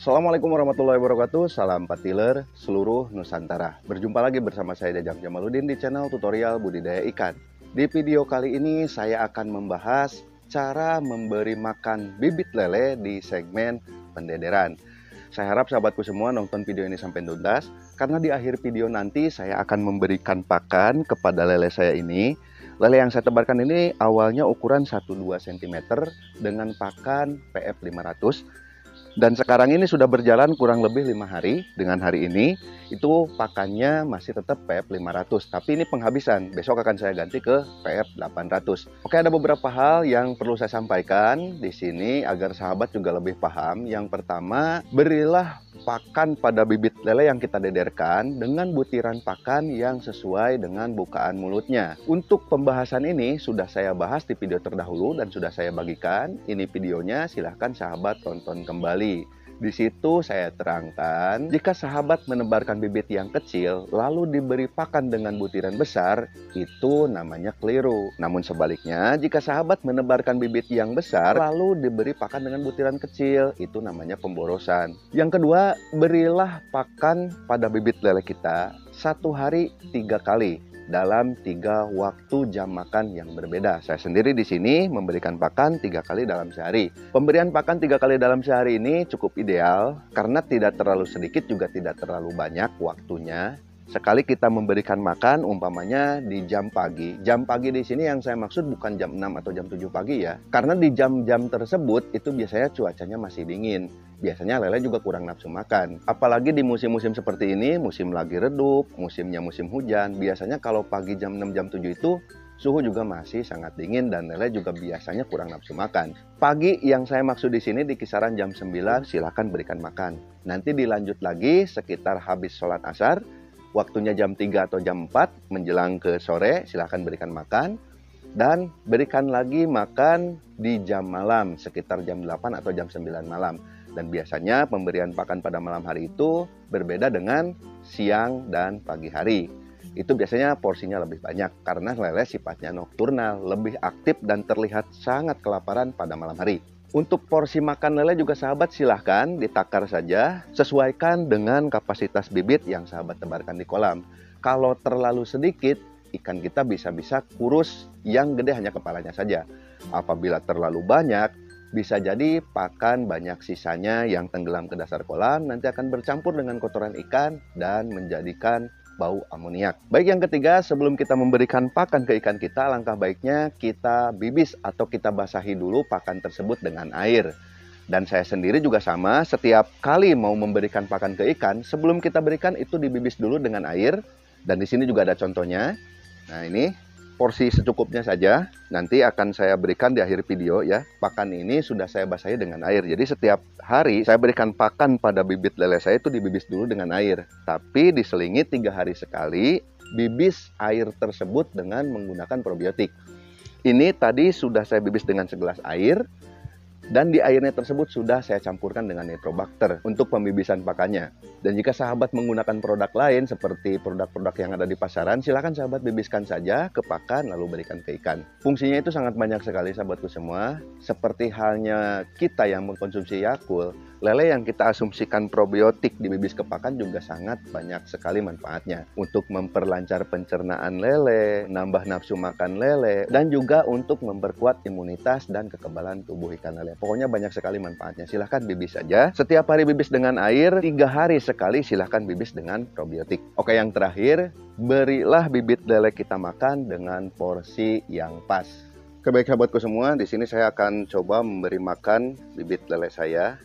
Assalamualaikum warahmatullahi wabarakatuh. Salam patiler seluruh Nusantara. Berjumpa lagi bersama saya Jajang Jamaludin di channel tutorial budidaya ikan. Di video kali ini saya akan membahas cara memberi makan bibit lele di segmen pendederan. Saya harap sahabatku semua nonton video ini sampai tuntas, karena di akhir video nanti saya akan memberikan pakan kepada lele saya ini. Lele yang saya tebarkan ini awalnya ukuran 1-2 cm dengan pakan PF 500. Dan sekarang ini sudah berjalan kurang lebih 5 hari. Dengan hari ini itu pakannya masih tetap PF 500, tapi ini penghabisan. Besok akan saya ganti ke PF 800. Oke, ada beberapa hal yang perlu saya sampaikan di sini agar sahabat juga lebih paham. Yang pertama, berilah pakan pada bibit lele yang kita dederkan dengan butiran pakan yang sesuai dengan bukaan mulutnya. Untuk pembahasan ini sudah saya bahas di video terdahulu dan sudah saya bagikan. Ini videonya, silahkan sahabat tonton kembali. Di situ saya terangkan, jika sahabat menebarkan bibit yang kecil lalu diberi pakan dengan butiran besar, itu namanya keliru. Namun sebaliknya, jika sahabat menebarkan bibit yang besar lalu diberi pakan dengan butiran kecil, itu namanya pemborosan. Yang kedua, berilah pakan pada bibit lele kita 1 hari 3 kali dalam 3 waktu jam makan yang berbeda. Saya sendiri di sini memberikan pakan 3 kali dalam sehari. Pemberian pakan 3 kali dalam sehari ini cukup ideal karena tidak terlalu sedikit juga tidak terlalu banyak waktunya. Sekali kita memberikan makan umpamanya di jam pagi. Jam pagi di sini yang saya maksud bukan jam 6 atau jam 7 pagi ya. Karena di jam-jam tersebut itu biasanya cuacanya masih dingin. Biasanya lele juga kurang nafsu makan. Apalagi di musim-musim seperti ini, musim lagi redup, musimnya musim hujan. Biasanya kalau pagi jam 6, jam 7 itu suhu juga masih sangat dingin dan lele juga biasanya kurang nafsu makan. Pagi yang saya maksud di sini di kisaran jam 9 silahkan berikan makan. Nanti dilanjut lagi sekitar habis sholat asar. Waktunya jam 3 atau jam 4 menjelang ke sore silahkan berikan makan. Dan berikan lagi makan di jam malam sekitar jam 8 atau jam 9 malam. Dan biasanya pemberian pakan pada malam hari itu berbeda dengan siang dan pagi hari. Itu biasanya porsinya lebih banyak karena lele sifatnya nokturnal, lebih aktif dan terlihat sangat kelaparan pada malam hari. Untuk porsi makan lele juga sahabat silahkan ditakar saja, sesuaikan dengan kapasitas bibit yang sahabat tebarkan di kolam. Kalau terlalu sedikit, ikan kita bisa-bisa kurus yang gede hanya kepalanya saja. Apabila terlalu banyak, bisa jadi pakan banyak sisanya yang tenggelam ke dasar kolam nanti akan bercampur dengan kotoran ikan dan menjadikan bau amoniak. Baik, yang ketiga, sebelum kita memberikan pakan ke ikan kita, alangkah baiknya kita bibis atau kita basahi dulu pakan tersebut dengan air. Dan saya sendiri juga sama, setiap kali mau memberikan pakan ke ikan, sebelum kita berikan itu dibibis dulu dengan air. Dan di sini juga ada contohnya. Nah, ini porsi secukupnya saja, nanti akan saya berikan di akhir video ya. Pakan ini sudah saya basahi dengan air. Jadi setiap hari saya berikan pakan pada bibit lele saya itu dibibis dulu dengan air. Tapi diselingi 3 hari sekali, bibis air tersebut dengan menggunakan probiotik. Ini tadi sudah saya bibis dengan segelas air. Dan di airnya tersebut sudah saya campurkan dengan nitrobacter untuk pembibisan pakannya. Dan jika sahabat menggunakan produk lain seperti produk-produk yang ada di pasaran, silakan sahabat bibiskan saja ke pakan lalu berikan ke ikan. Fungsinya itu sangat banyak sekali sahabatku semua. Seperti halnya kita yang mengkonsumsi Yakult, lele yang kita asumsikan probiotik dibibis ke pakan juga sangat banyak sekali manfaatnya. Untuk memperlancar pencernaan lele, nambah nafsu makan lele, dan juga untuk memperkuat imunitas dan kekebalan tubuh ikan lele. Pokoknya banyak sekali manfaatnya. Silahkan bibis saja. Setiap hari bibis dengan air, 3 hari sekali silahkan bibis dengan probiotik. Oke, yang terakhir, berilah bibit lele kita makan dengan porsi yang pas. Oke, baik sahabatku semua, di sini saya akan coba memberi makan bibit lele saya.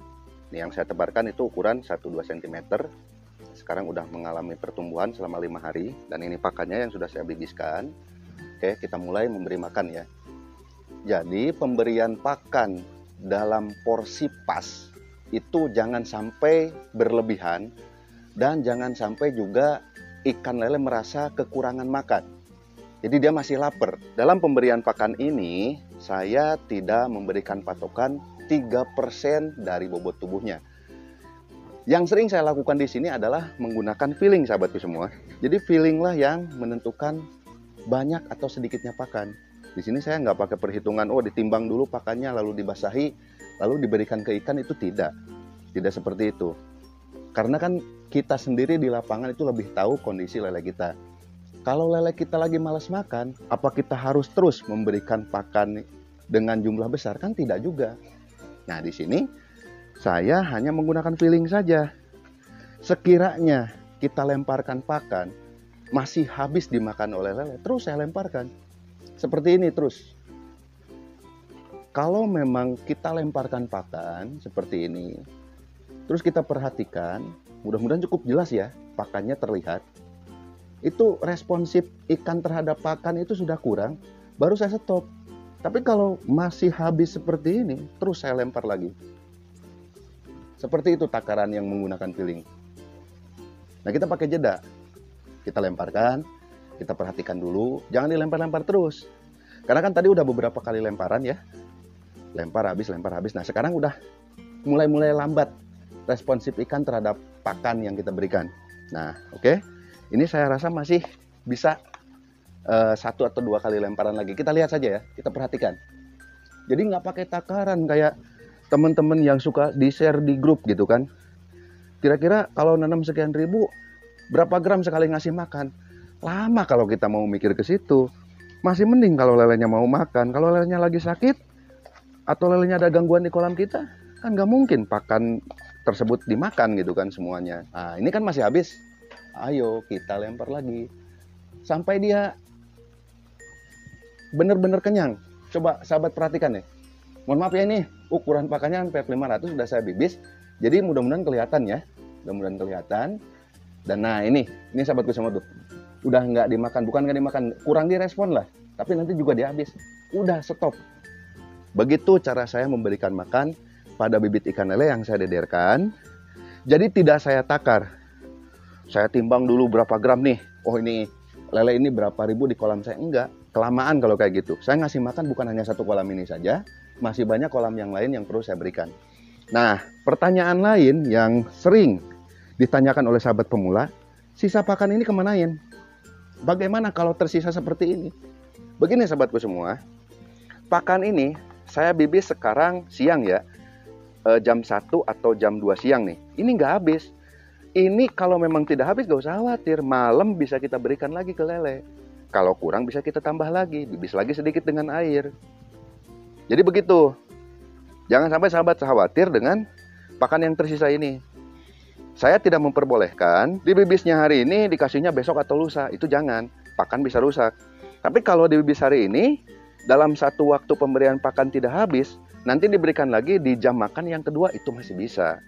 Ini yang saya tebarkan itu ukuran 1-2 cm. Sekarang udah mengalami pertumbuhan selama 5 hari. Dan ini pakannya yang sudah saya bibiskan. Oke, kita mulai memberi makan ya. Jadi pemberian pakan dalam porsi pas itu jangan sampai berlebihan. Dan jangan sampai juga ikan lele merasa kekurangan makan. Jadi dia masih lapar. Dalam pemberian pakan ini saya tidak memberikan patokan 3% dari bobot tubuhnya. Yang sering saya lakukan di sini adalah menggunakan feeling sahabatku semua. Jadi feeling lah yang menentukan banyak atau sedikitnya pakan. Di sini saya nggak pakai perhitungan, oh ditimbang dulu pakannya lalu dibasahi, lalu diberikan ke ikan, itu tidak. Tidak seperti itu. Karena kan kita sendiri di lapangan itu lebih tahu kondisi lele kita. Kalau lele kita lagi malas makan, apa kita harus terus memberikan pakan dengan jumlah besar? Kan tidak juga. Nah, di sini saya hanya menggunakan feeling saja. Sekiranya kita lemparkan pakan, masih habis dimakan oleh lele, terus saya lemparkan. Seperti ini terus. Kalau memang kita lemparkan pakan seperti ini, terus kita perhatikan, mudah-mudahan cukup jelas ya, pakannya terlihat. Itu responsif ikan terhadap pakan itu sudah kurang, baru saya stop. Tapi kalau masih habis seperti ini, terus saya lempar lagi. Seperti itu takaran yang menggunakan feeling. Nah, kita pakai jeda. Kita lemparkan, kita perhatikan dulu, jangan dilempar-lempar terus. Karena kan tadi udah beberapa kali lemparan ya. Lempar habis. Nah, sekarang udah mulai lambat responsif ikan terhadap pakan yang kita berikan. Nah, oke. Ini saya rasa masih bisa 1 atau 2 kali lemparan lagi. Kita lihat saja ya, kita perhatikan. Jadi nggak pakai takaran kayak teman-teman yang suka di-share di grup gitu kan. Kira-kira kalau nanam sekian ribu, berapa gram sekali ngasih makan? Lama kalau kita mau mikir ke situ. Masih mending kalau lelenya mau makan. Kalau lelenya lagi sakit, atau lelenya ada gangguan di kolam kita, kan nggak mungkin pakan tersebut dimakan gitu kan semuanya. Nah, ini kan masih habis. Ayo kita lempar lagi sampai dia benar-benar kenyang. Coba sahabat perhatikan ya. Mohon maaf ya, ini ukuran pakannya PF 500 sudah saya bibis. Jadi mudah-mudahan kelihatan ya. Mudah-mudahan kelihatan. Dan nah ini sahabatku semua tuh. Udah nggak dimakan, bukan nggak dimakan, kurang direspon lah. Tapi nanti juga dia habis. Udah stop. Begitu cara saya memberikan makan pada bibit ikan lele yang saya dederkan. Jadi tidak saya takar. Saya timbang dulu berapa gram nih. Oh, ini lele ini berapa ribu di kolam saya. Enggak, kelamaan kalau kayak gitu. Saya ngasih makan bukan hanya 1 kolam ini saja. Masih banyak kolam yang lain yang perlu saya berikan. Nah, pertanyaan lain yang sering ditanyakan oleh sahabat pemula, sisa pakan ini kemanain? Bagaimana kalau tersisa seperti ini? Begini sahabatku semua, pakan ini saya bibis sekarang siang ya, jam 1 atau jam 2 siang nih. Ini nggak habis. Ini kalau memang tidak habis gak usah khawatir. Malam bisa kita berikan lagi ke lele. Kalau kurang bisa kita tambah lagi. Bibis lagi sedikit dengan air. Jadi begitu. Jangan sampai sahabat khawatir dengan pakan yang tersisa ini. Saya tidak memperbolehkan dibibisnya hari ini dikasihnya besok atau lusa. Itu jangan. Pakan bisa rusak. Tapi kalau dibibis hari ini, dalam 1 waktu pemberian pakan tidak habis, nanti diberikan lagi di jam makan yang kedua, itu masih bisa.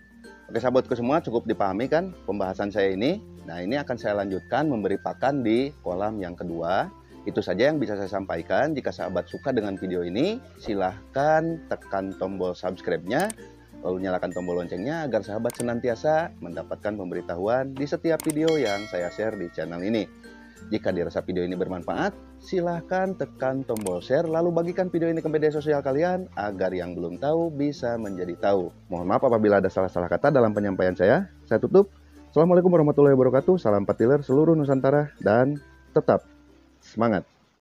Oke sahabatku semua, cukup dipahami kan pembahasan saya ini. Nah, ini akan saya lanjutkan memberi pakan di kolam yang kedua. Itu saja yang bisa saya sampaikan. Jika sahabat suka dengan video ini, silahkan tekan tombol subscribe-nya, lalu nyalakan tombol loncengnya agar sahabat senantiasa mendapatkan pemberitahuan di setiap video yang saya share di channel ini. Jika dirasa video ini bermanfaat, silahkan tekan tombol share lalu bagikan video ini ke media sosial kalian agar yang belum tahu bisa menjadi tahu. Mohon maaf apabila ada salah-salah kata dalam penyampaian saya. Saya tutup. Assalamualaikum warahmatullahi wabarakatuh. Salam petiler seluruh Nusantara dan tetap semangat.